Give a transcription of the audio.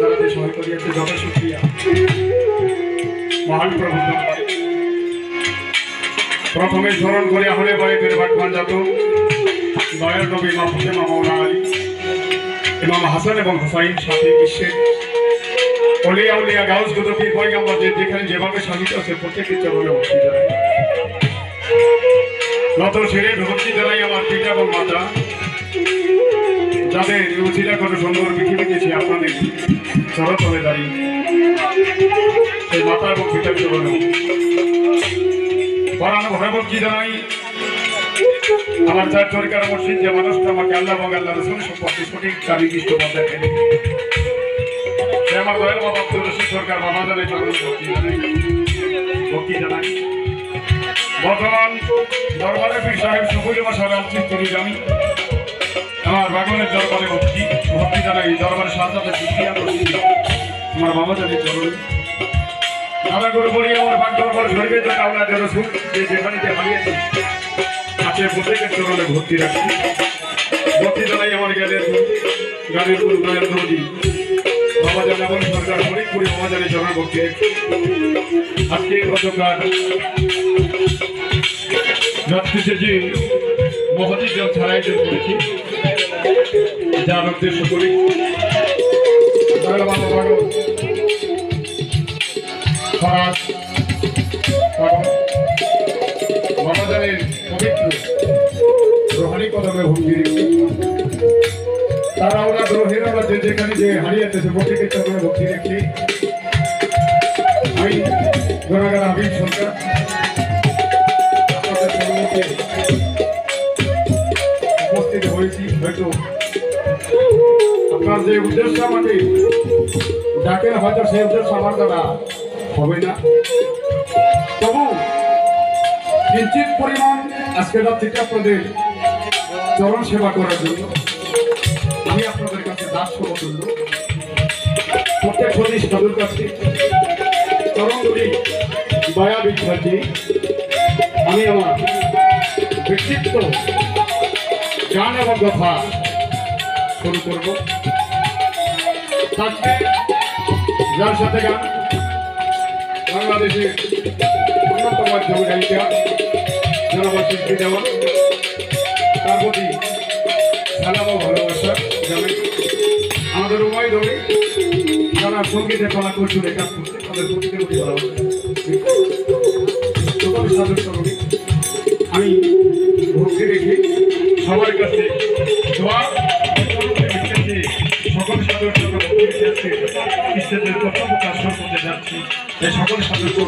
দাঁড়াতে সহায় করিয়াছে, যত শুক্রিয়া মহান প্রভু। প্রথমে স্মরণ করিয়া হলে বাড়িতে বাটমান যাত দয়ার নবী মাহফুজে মাওলানা আলী ইমাম হাসান এবং হুসাইন সাথে বিশ্বের অলিয়া উলিয়া গাউস গুদপীর পয়গম্বর যেখানে যেভাবে সাজিত আছে প্রত্যেকের চরণে ভক্তি জানাই। নত ছেড়ে ভক্তি জানাই আমার পিতা এবং মাতা, যাদের উচিলা কত সুন্দর পৃথিবী দিয়েছে আপনাদের চরতলে দাঁড়িয়ে সেই মাতা এবং পিতার চরণে পরানো ভরা ভক্তি জানাই। আমার চার তরিকার মসজিদ যে মানুষটা আমাকে আল্লাহ এবং আল্লাহ রসুল সম্পর্কে সঠিক দাবি দৃষ্ট পথে ফেলে সে আমার দয়াল বাবা আব্দুর রশিদ সরকার বাবা জানে চরণ ভক্তি জানাই। বর্তমান দরবারে পীর সাহেব সুফুলি মাসার চিত্তরি জানি আমার বাগানের দরবারে ভক্তি জানাই। দরবারে সাজাতে শুক্রিয়া করছি আমার বাবা জানে চরণ দাদা করে বলি আমার ভাগ দরবার শরীরের জন্য আল্লাহ রসুল যে যেখানে যে হারিয়েছে আছে প্রত্যেকের চরণে ভক্তি রাখি। ভক্তি জানাই আমার গানের গুরু গানের নদী বাবা জানে এমন সরকার ফরিদপুরে বাবা জানে চরণ ভক্তি রেখে আজকে গতকাল রাত্রিতে যে মহজিদ ছাড়াই করেছি যার উদ্দেশ্য করি বাবাজানের পবিত্র রোহানি কদমে ভঙ্গি রেখে তারা ওরা গ্রহের ওরা যেখানে যে হারিয়েছে প্রত্যেকের চরণে ভক্তি রেখে আমি ঘোরাঘার আবির সরকার আপনাদের চরণকে উপস্থিত হয়েছি। হয়তো আপনার যে উদ্দেশ্য আমাকে ডাকেন হয়তো সেই উদ্দেশ্য আমার দ্বারা হবে না, তবু কিঞ্চিত পরিমাণ আজকে রাত্রিতে আপনাদের চরণ সেবা করার জন্য আমি আপনাদের কাছে দাস সমতুল্য প্রত্যেক সদী সাধুর কাছে চরণগুলি দয়া বিখ্যাতি আমি আমার ব্যক্তিত্ব গান এবং কথা শুরু করব। আজকে যার সাথে গান বাংলাদেশের অন্যতম একজন গায়িকা জনগণ শিল্পী দেওয়া তার প্রতি সালাম ও ভালোবাসা জানাই। আমাদের উভয় দলে যারা সঙ্গীতে কলা কৌশল কাজ করছে তাদের প্রতিকে প্রতি ভালোবাসা আমি ভক্তি রেখে সবার কাছে সকল সদস্য ভক্তি রেখে ইসলামের কর্তব্য কাজ করতে যাচ্ছি। এই সকল সদস্য